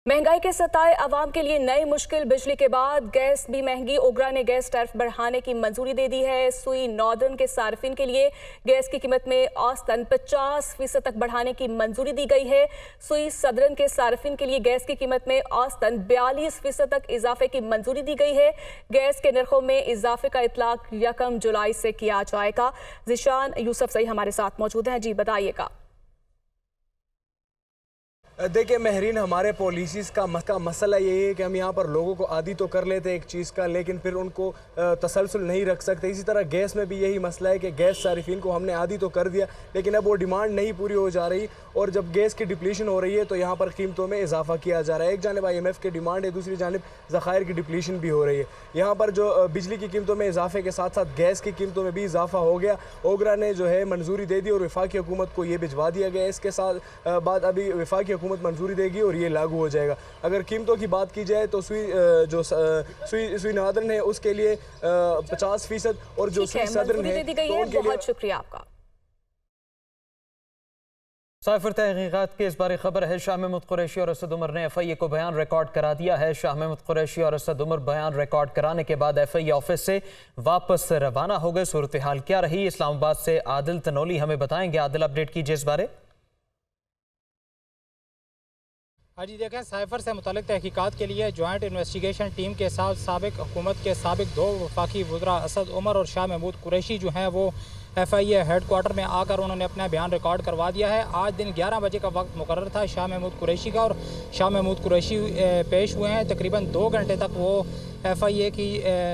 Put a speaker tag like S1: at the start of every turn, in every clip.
S1: महंगाई के सताए अवाम के लिए नई मुश्किल। बिजली के बाद गैस भी महंगी। ओगरा ने गैस टैरिफ बढ़ाने की मंजूरी दे दी है। सुई नॉर्दर्न के सार्फिन के लिए गैस की कीमत में औसतन 50% तक बढ़ाने की मंजूरी दी गई है। सुई सदर्न के सार्फिन के लिए गैस की कीमत में औसतन 42% तक इजाफे की मंजूरी दी गई है। गैस के नरखों में इजाफे का इतलाक 1 जुलाई से किया जाएगा। जिशान यूसुफ सही हमारे साथ मौजूद हैं। जी बताइएगा।
S2: देखिए महरीन, हमारे पॉलिसीज़ का मसला यही है कि हम यहाँ पर लोगों को आदी तो कर लेते हैं एक चीज़ का, लेकिन फिर उनको तसलसल नहीं रख सकते। इसी तरह गैस में भी यही मसला है कि गैस सारिफिन को हमने आदी तो कर दिया, लेकिन अब वो डिमांड नहीं पूरी हो जा रही, और जब गैस की डिप्लीशन हो रही है तो यहाँ पर कीमतों में इजाफा किया जा रहा है। एक जानिब IMF की डिमांड है, दूसरी जानिब ज़खायर की डिप्लीशन भी हो रही है। यहाँ पर जो बिजली की कीमतों में इजाफे के साथ साथ गैस की कीमतों में भी इजाफा हो गया। ओगरा ने जो है मंजूरी दे दी और वफाकी हुकूमत को ये भिजवा दिया गया। इसके साथ बाद अभी वफाकी हुकूमत मंजूरी देगी और ये लागू हो जाएगा। अगर कीमतों की बात की जाए तो सुई नॉर्दर्न है उसके लिए 50%, और जो सुई सदर्न है तो उनके लिए।
S1: बहुत शुक्रिया आपका।
S3: साइफर तहकीकात की इस बार खबर है। शाह महमूद कुरैशी और असद उमर ने FIA को बयान रिकॉर्ड करा दिया है। शाह महमूद कुरैशी और असद उमर बयान रिकॉर्ड कराने के बाद FIA ऑफिस से वापस रवाना हो गए। सूरत हाल क्या रही, इस्लामाबाद से आदिल तनोली हमें बताएंगे। आदिल, अपडेट कीजिए इस बारे।
S4: हाँ जी, देखें, साइफर से मुतालिक तहकीकात के लिए जॉइंट इन्वेस्टिगेशन टीम के साथ साबिक हुकूमत के साबिक 2 वफाकी वज़रा असद उमर और शाह महमूद कुरैशी जो हैं वो FIA हेड क्वार्टर में आकर उन्होंने अपना बयान रिकॉर्ड करवा दिया है। आज दिन 11 बजे का वक्त मुकर्रर था शाह महमूद कुरैशी का, और शाह महमूद कुरैशी पेश हुए हैं। तकरीबन 2 घंटे तक वो FIA की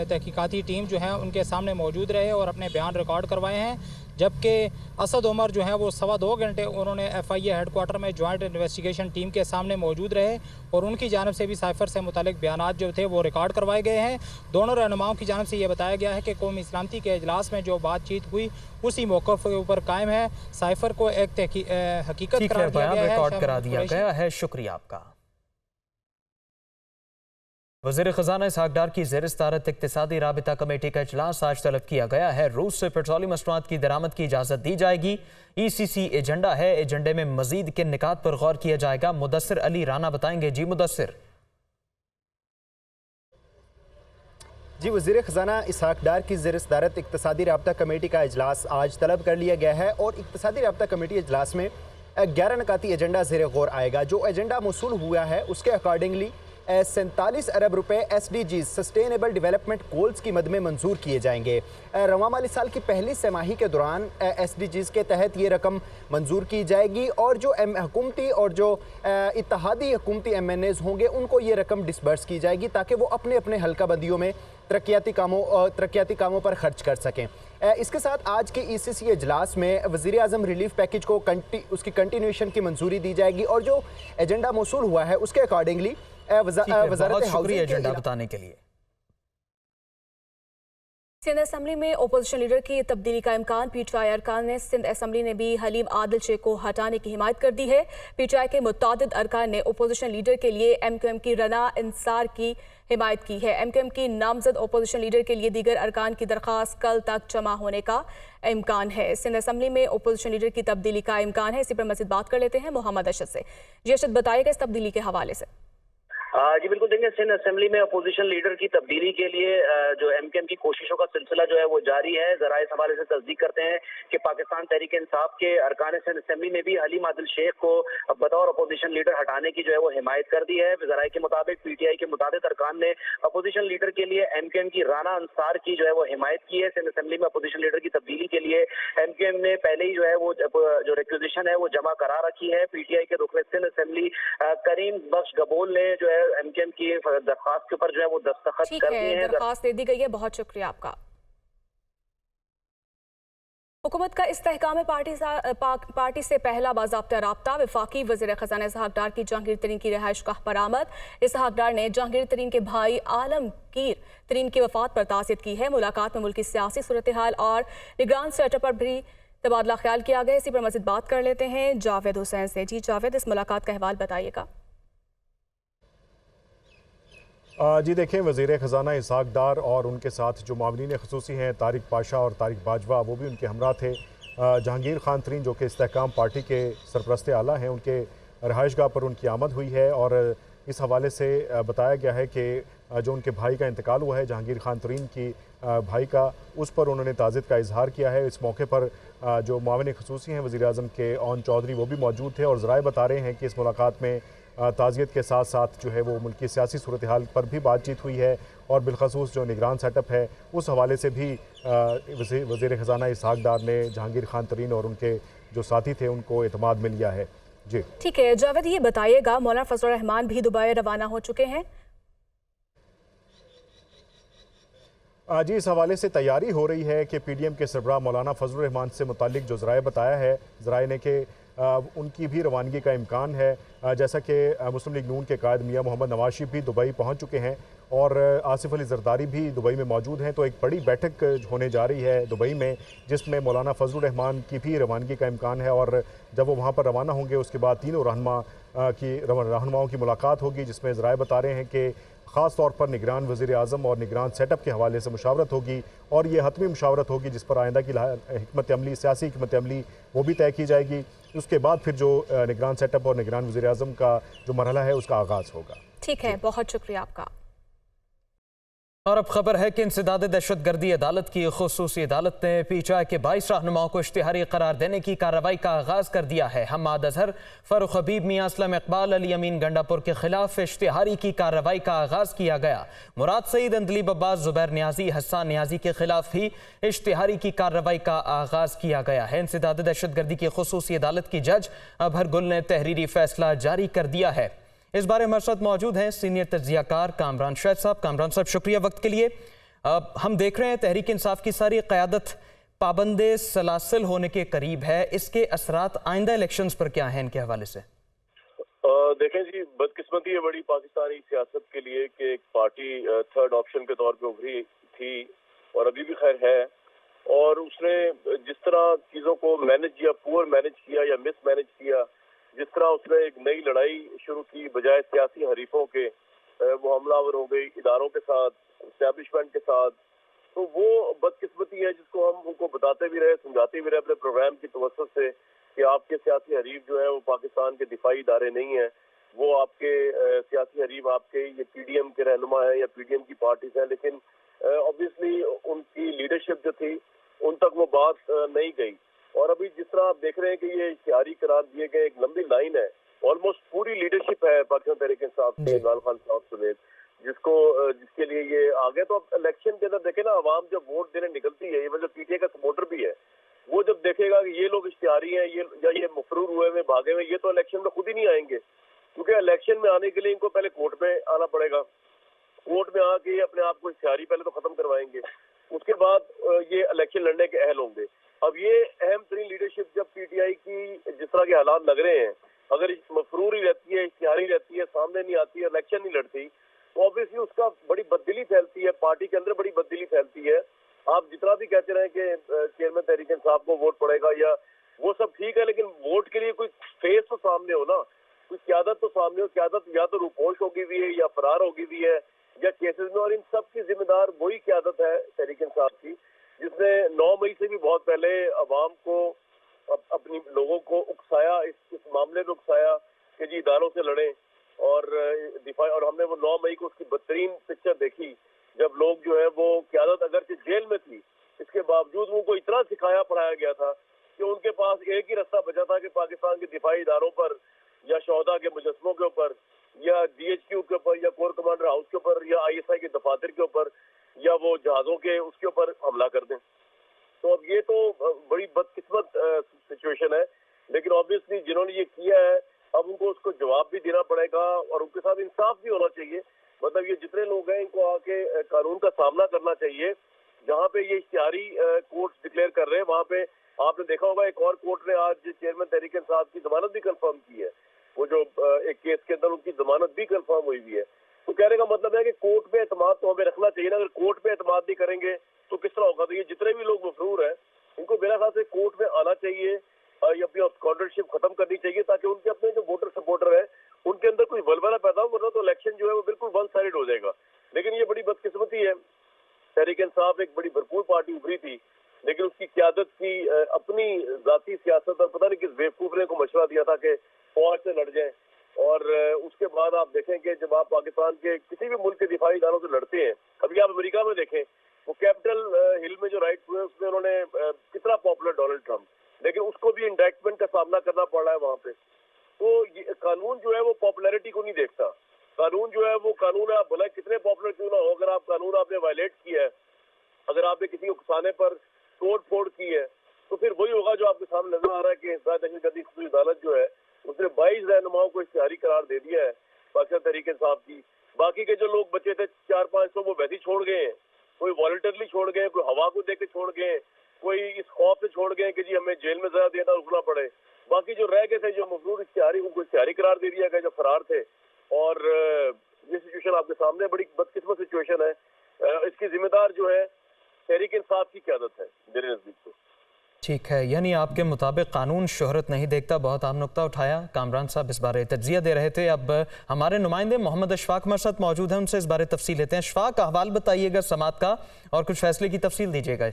S4: तहकीकाती टीम जो है उनके सामने मौजूद रहे और अपने बयान रिकॉर्ड करवाए हैं, जबकि असद उमर जो है वो 2.25 घंटे उन्होंने FIA हेड क्वार्टर में जॉइंट इन्वेस्टिगेशन टीम के सामने मौजूद रहे, और उनकी जानब से भी साइफर से मुतालिक बयानात जो थे वो रिकॉर्ड करवाए गए हैं। दोनों रहनुमाओं की जानब से ये बताया गया है कि कौमी इस्लामती के इजलास में जो बातचीत हुई उसी मौक़िफ़ के ऊपर कायम है। साइफर को एक हकीकत करार दिया
S3: गया है। शुक्रिया आपका। वज़ीर ख़ज़ाना इसहाक़ डार की ज़ेर सदारत इक़्तिसादी राबिता कमेटी का इजलास आज तलब किया गया है। रूस से पेट्रोलियम मसनूआत की दरामद की इजाज़त दी जाएगी। ECC एजेंडा है। एजेंडे में मज़ीद किन निकात पर गौर किया जाएगा, मुदस्सिर अली राना बताएंगे। जी मुदस्सिर।
S5: जी, वज़ीर ख़ज़ाना इसहाक़ डार की ज़ेर सदारत इक़्तिसादी राबिता कमेटी का इजलास आज तलब कर लिया गया है, और इक़्तिसादी राबिता कमेटी इजलास में 11 निकाती एजेंडा ज़ेर गौर आएगा। जो एजेंडा मौसूल हुआ है उसके अकॉर्डिंगली 47 अरब रुपए SDGs सस्टेनेबल डेवलपमेंट गोल्स की मद में मंजूर किए जाएंगे। रवां माली साल की पहली तिमाही के दौरान SDGs के तहत ये रकम मंजूर की जाएगी, और जो हुकूमती और जो इत्तेहादी हुकूमती MNAs होंगे उनको ये रकम डिसबर्स की जाएगी, ताकि वो अपने अपने हल्का बंदियों में तरक्याती कामों पर खर्च कर सकें। इसके साथ आज के ECC इजलास में वज़ीर आज़म रिलीफ पैकेज को उसकी कंटिन्यूएशन की मंजूरी दी जाएगी, और जो एजेंडा मौसूल हुआ है उसके अकॉर्डिंगली
S3: बहुत शुक्रिया एजेंडा बताने के लिए।
S1: सिंध असम्बली में ओपोजिशन लीडर की तब्दीली का इम्कान। PTI अरकान ने सिंध असम्बली ने भी हलीम आदिल शेख को हटाने की हिमायत कर दी है। PTI के मुतादिद अरकान ने ओपोजिशन लीडर के लिए MQM की रना इंसार की हिमायत की है। MQM की नामजद ओपोजिशन लीडर के लिए दीगर अरकान की दरख्वास्त कल तक जमा होने का इम्कान है। सिंध असम्बली में ओपोजिशन लीडर की तब्दीली का इम्कान है। इसी पर मज़ीद बात कर लेते हैं मोहम्मद अशद से। जी अशद, बताइएगा इस तब्दीली के हवाले से।
S6: जी बिल्कुल, देखेंगे सिंध असेंबली में अपोजिशन लीडर की तब्दीली के लिए जो MQM की कोशिशों का सिलसिला जो है वो जारी है। जराए इस हवाले से तस्दीक करते हैं कि पाकिस्तान तहरीक इंसाफ के अरकान सिंध असेंबली ने भी हलीम आदिल शेख को बतौर अपोजिशन लीडर हटाने की जो है वो हिमायत कर दी है। जराए के मुताबिक PTI के मुताबिक अरकान ने अपोजिशन लीडर के लिए MQM की राना अंसार की जो है वो हिमायत की है। सिंध असेंबली में अपोजिशन लीडर की तब्दीली के लिए MQM ने पहले ही जो है वो जो रिक्विजिशन है वो जमा करा रखी है। PTI के रुकन सिंध असेंबली करीम बख्श गबोल ने जो है MQM की दरख्वास्त के ऊपर जो है वो दस्तखत कर दिए हैं।
S1: दरख्वास्त दे दी गई है। बहुत शुक्रिया आपका। हुकूमत का इस्तेहकाम पार्टी से पहला बाज़ाब्ता राब्ता। वफाकी वज़ीर ख़ज़ाना इसहाक़ डार की जहांगीर तरीन की रिहाइश गाह बरामद। इसहाक़ डार ने जहांगीर तरीन के भाई आलमगीर तरीन की वफ़ात पर ताज़ियत की है। मुलाकात में मुल्की सियासी सूरत हाल और निगरान सेटअप पर भी तबादला ख्याल किया गया। इसी पर मज़ीद बात कर लेते हैं जावेद हुसैन से। जी जावेद, इस मुलाकात का अहवाल बताइएगा।
S7: जी देखें, वज़ीर ख़ज़ाना इसहाक़ डार और उनके साथ जो मामलीन ख़ुसूसी हैं तारिक पाशा और तारिक बाजवा, वो भी उनके हमरा थे। जहांगीर खान तरीन जो कि इस्तेहकाम पार्टी के सरपरस्त आला हैं, उनके रहायशगाह पर उनकी आमद हुई है, और इस हवाले से बताया गया है कि जो उनके भाई का इंतकाल हुआ है जहांगीर खान तरीन की भाई का, उस पर उन्होंने ताज़ियत का इजहार किया है। इस मौके पर जो मुआविन ख़ुसूसी हैं वज़ीर आज़म के ओन चौधरी वो भी मौजूद थे और ज़राए बता रहे हैं कि इस मुलाकात में ताज़ियत के साथ साथ जो है वो मुल्की सियासी सूरत हाल पर भी बातचीत हुई है और बिलखसूस जो निगरान सेटअप है उस हवाले से भी वज़ीर ख़ज़ाना इसहाक़ डार ने जहांगीर खान तरीन और उनके जो साथी थे उनको एतमाद में लिया है। जी
S1: ठीक है जावेद, ये बताइएगा मौलाना फजलुर रहमान भी दुबई रवाना हो चुके हैं?
S7: जी इस हवाले से तैयारी हो रही है कि पीडीएम के सरबराह मौलाना फजलुर रहमान से मुतालिक जो ज़राए बताया है ज़राए ने कि उनकी भी रवानगी का इम्कान है। जैसा कि मुस्लिम लीग नून के कायद मियां मोहम्मद नवाज शरीफ भी दुबई पहुंच चुके हैं और आसिफ अली जरदारी भी दुबई में मौजूद हैं, तो एक बड़ी बैठक होने जा रही है दुबई में जिसमें मौलाना फजलुर रहमान की भी रवानगी का इम्कान है और जब वो वहाँ पर रवाना होंगे उसके बाद तीनों रहनुमाओं की मुलाकात होगी, जिसमें ज़राए बता रहे हैं कि ख़ास तौर पर निगरान वज़ीर आज़म और निगरान सेटअप के हवाले से मुशावरत होगी और ये हतमी मुशावरत होगी जिस पर आइंदा की हिकमत अमली, सियासी हिकमत अमली वो भी तय की जाएगी। उसके बाद फिर जो निगरान सेटअप और निगरान वज़ीर आज़म का जो मरहला है उसका आगाज़ होगा।
S1: ठीक है, बहुत शुक्रिया आपका।
S3: और अब खबर है कि इंसदाद दहशत गर्दी अदालत की खुसूसी अदालत ने पीटीआई के 22 रहनुमाओं को इश्तिहारी करार देने की कार्रवाई का आगाज कर दिया है। हम्माद अजहर, फरूख हबीब, मियां असलम इकबाल, अली अमीन गंडापुर के खिलाफ इश्तिहारी की कार्रवाई का आगाज किया गया। मुराद सईद, अंदलीब अब्बास, जुबैर न्याजी, हसन न्याजी के खिलाफ भी इश्तिहारी की कार्रवाई का आगाज किया गया है। इंसदाद दहशत गर्दी की खुसूसी अदालत की जज अबहर गुल ने तहरीरी फैसला जारी कर दिया है। इस बारे हमारे साथ मौजूद हैं सीनियर तज्जियाकार कामरान शाहिद साहब। कामरान साहब शुक्रिया वक्त के लिए। हम देख रहे हैं तहरीक इंसाफ की सारी क़यादत पाबंदे सलासिल होने के करीब है, इसके असरात आइंदा इलेक्शंस पर क्या हैं इनके हवाले से?
S8: देखें जी, बदकिस्मती है बड़ी पाकिस्तानी सियासत के लिए कि एक पार्टी थर्ड ऑप्शन के तौर पे उभरी थी और अभी भी खैर है, और उसने जिस तरह चीज़ों को मैनेज किया, पुअर मैनेज किया या मिस मैनेज किया, जिस तरह उसने एक नई लड़ाई शुरू की बजाय सियासी हरीफों के, वो हमलावर हो गई इदारों के साथ, एस्टैब्लिशमेंट के साथ, तो वो बदकिस्मती है जिसको हम उनको बताते भी रहे, समझाते भी रहे अपने प्रोग्राम की तवज्जुह से कि आपके सियासी हरीफ जो है वो पाकिस्तान के दिफाई इदारे नहीं है, वो आपके सियासी हरीफ आपके ये पीडीएम के रहनुमा है या पीडीएम की पार्टीज हैं, लेकिन ऑब्वियसली उनकी लीडरशिप जो थी उन तक वो बात नहीं गई। और अभी जिस तरह आप देख रहे हैं कि ये इश्तिहारी करार दिए गए, एक लंबी लाइन है, ऑलमोस्ट पूरी लीडरशिप है पाकिस्तान तहरीक इंसाफ के, इमरान खान साहब समेत, जिसके लिए ये आ गए। तो अब इलेक्शन के अंदर देखे ना, आवाम जब वोट देने निकलती है, ये मतलब पीटीआई का सपोर्टर भी है, वो जब देखेगा कि ये लोग इश्तिहारी हैं, ये मफरूर हुए में भागे हुए, ये तो इलेक्शन में खुद ही नहीं आएंगे, क्योंकि इलेक्शन में आने के लिए इनको पहले कोर्ट में आना पड़ेगा, कोर्ट में आके अपने आप को इश्तिहारी पहले तो खत्म करवाएंगे, उसके बाद ये इलेक्शन लड़ने के अहल होंगे। अब ये अहम तरीन लीडरशिप जब पीटीआई की जिस तरह के हालात लग रहे हैं, अगर मफरूर ही रहती है, इश्तिहारी रहती है, सामने नहीं आती है, इलेक्शन नहीं लड़ती, तो ऑब्वियसली उसका बड़ी बददिली फैलती है, पार्टी के अंदर बड़ी बददिली फैलती है। आप जितना भी कहते रहे कि चेयरमैन तहरीक इंसाफ को वोट पड़ेगा या वो सब ठीक है, लेकिन वोट के लिए कोई फेस तो सामने हो ना, कोई क्यादत तो सामने हो। क्यादत या तो रूपोश होगी भी है या फरार होगी भी है या केसेस में, और इन सब की जिम्मेदार वही क्यादत है तहरीक इंसाफ की, जिसने 9 मई से भी बहुत पहले अवाम को अपनी लोगों को उकसाया, इस मामले में उकसाया कि जी इदारों से लड़ें और दिफा, और हमने वो 9 मई को उसकी बदतरीन पिक्चर देखी जब लोग जो है वो क्यादत अगरचे जेल में थी, इसके बावजूद उनको इतना सिखाया पढ़ाया गया था कि उनके पास एक ही रास्ता बचा था कि पाकिस्तान के दिफाई इदारों पर या शोहदा के मुजस्मों के ऊपर या DHQ के ऊपर या कोर कमांडर हाउस के ऊपर या ISI के दफातर के ऊपर या वो जहाज़ों के उसके ऊपर हमला कर दें। तो अब ये तो बड़ी बदकिस्मत सिचुएशन है, लेकिन ऑब्वियसली जिन्होंने ये किया है अब उनको उसको जवाब भी देना पड़ेगा और उनके साथ इंसाफ भी होना चाहिए। मतलब ये जितने लोग हैं इनको आके कानून का सामना करना चाहिए। जहाँ पे ये इश्तिहारी कोर्ट डिक्लेयर कर रहे हैं, वहाँ पे आपने देखा होगा एक और कोर्ट ने आज चेयरमैन तहरीक इंसाफ की जमानत भी कंफर्म की है, वो जो एक केस के अंदर उनकी जमानत भी कंफर्म हुई भी है। तो कहने का मतलब है कि कोर्ट पे एतमाद तो हमें रखना चाहिए ना, अगर कोर्ट पे एतमाद नहीं करेंगे तो किस तरह होगा। तो ये जितने भी लोग मफरूर हैं इनको मेरा ख्याल से कोर्ट में आना चाहिए या अपनी स्कॉलरशिप खत्म करनी चाहिए, ताकि उनके अपने जो वोटर सपोर्टर है उनके अंदर कोई वलवला पैदा हो, वरना तो इलेक्शन जो है वो बिल्कुल वन साइड हो जाएगा। लेकिन ये बड़ी बदकिस्मती है, तहरीक इंसाफ एक बड़ी भरपूर पार्टी उभरी थी, लेकिन उसकी क्यादत की अपनी जाती सियासत और पता नहीं किस बेवकूफ ने को मशवरा दिया था कि फौज से लड़ जाए اور اس کے بعد آپ دیکھیں کہ جب آپ پاکستان کے کسی بھی ملک کے دفاعی اداروں سے لڑتے ہیں، ابھی آپ امریکہ میں دیکھیں، وہ کیپٹل ہل میں جو رائٹ ہوئے اس میں انہوں نے کتنا پاپولر ڈونلڈ ٹرمپ، لیکن اس کو بھی انڈائکٹمنٹ کا سامنا کرنا پڑ رہا ہے وہاں پہ. تو قانون جو ہے وہ پاپولیرٹی کو نہیں دیکھتا. قانون جو ہے وہ قانون ہے، آپ بھلا کتنے پاپولر کیوں نہ ہو، اگر آپ قانون آپ نے وائلیٹ کیا ہے، اگر آپ نے کسی کو اکسانے پر توڑ پھوڑ کی ہے، تو پھر وہی ہوگا جو آپ کے سامنے نظر آ رہا ہے کہ انسداد دہشت گردی خصوصی عدالت جو ہے اس نے 22 رہنماؤں کو اشتہاری قرار دے دیا ہے پاکستان تحریک انصاف کی. باقی کے جو لوگ بچے تھے 400-500 وہ ویسے چھوڑ گئے ہیں، کوئی والنٹرلی چھوڑ گئے، کوئی ہوا کو دیکھ کے چھوڑ گئے، کوئی اس خوف سے چھوڑ گئے کہ جی ہمیں جیل میں سزا دینا رکنا پڑے. باقی جو رہ گئے تھے، جو مفرور اشتہاری، ان کو اشتہاری قرار دے دیا گیا جو فرار تھے. اور یہ سچویشن آپ کے سامنے بڑی بدقسمت سچویشن ہے. اس کی ذمہ دار جو ہے تحریک انصاف کی قیادت ہے میرے نزدیک سے.
S3: ٹھیک ہے، یعنی آپ کے مطابق قانون شہرت نہیں دیکھتا. بہت اہم نقطہ اٹھایا. کامران صاحب اس بارے تجزیہ دے رہے تھے. اب ہمارے نمائندے محمد اشفاق ہمارے ساتھ موجود ہیں، ان سے اس بارے تفصیل لیتے ہیں. اشفاق، احوال بتائیے گا سماعت کا اور کچھ فیصلے کی تفصیل دیجیے گا.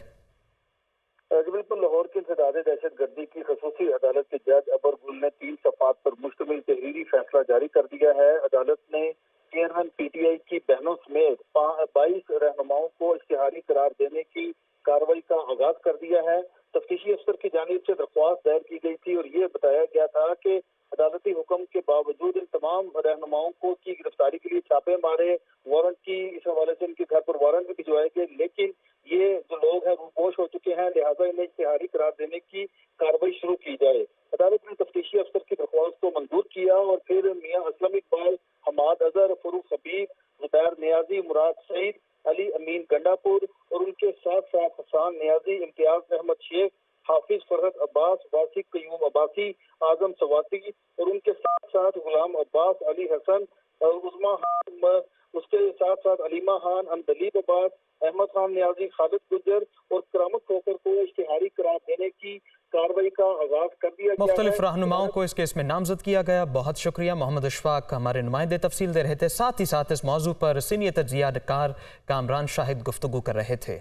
S9: بالکل، لاہور کی انسداد دہشت گردی کی خصوصی عدالت کے جج ابر گل نے 3 صفحات پر مشتمل تحریری فیصلہ جاری کر دیا ہے. عدالت نے چیئرمین پی ٹی آئی کی بہنوں سمیت 22 رہنماؤں کو اشتہاری قرار دینے کی کارروائی کا آغاز کر دیا ہے. تفتیشی افسر کی جانب سے درخواست دائر کی گئی تھی اور یہ بتایا گیا تھا کہ عدالتی حکم کے باوجود ان تمام رہنماؤں کو کی گرفتاری کے لیے چھاپے مارے، وارنٹ کی اس حوالے سے ان کے گھر پر وارنٹ بھی بھجوائے گئے، لیکن یہ جو لوگ ہیں روپوش ہو چکے ہیں، لہٰذا انہیں اشتہاری قرار دینے کی کارروائی شروع کی جائے. عدالت نے تفتیشی افسر کی درخواست کو منظور کیا اور پھر میاں اسلم اقبال، حماد اظہر، فروخ حبیب، زبیر نیازی، مراد سعید، علی امین گنڈا پور اور ان کے ساتھ ساتھ حسان نیازی، امتیاز احمد شیخ، حافظ فرحت عباس، واسق قیوم عباسی، اعظم سواتی اور ان کے ساتھ ساتھ غلام عباس، علی حسن، عظما خان، اس کے ساتھ ساتھ علیمہ خان، اندلیب عباس، احمد خان نیازی، خالد گجر اور کرامت کھوکر کو اشتہاری قرار دینے کی کارروائی کا آغاز کر دیا گیا.
S3: مختلف رہنماؤں کو اس کیس میں نامزد کیا گیا. بہت شکریہ محمد اشفاق، ہمارے نمائندے تفصیل دے رہے تھے. ساتھ ہی ساتھ اس موضوع پر سینئر تجزیہ کار کامران شاہد گفتگو کر رہے تھے.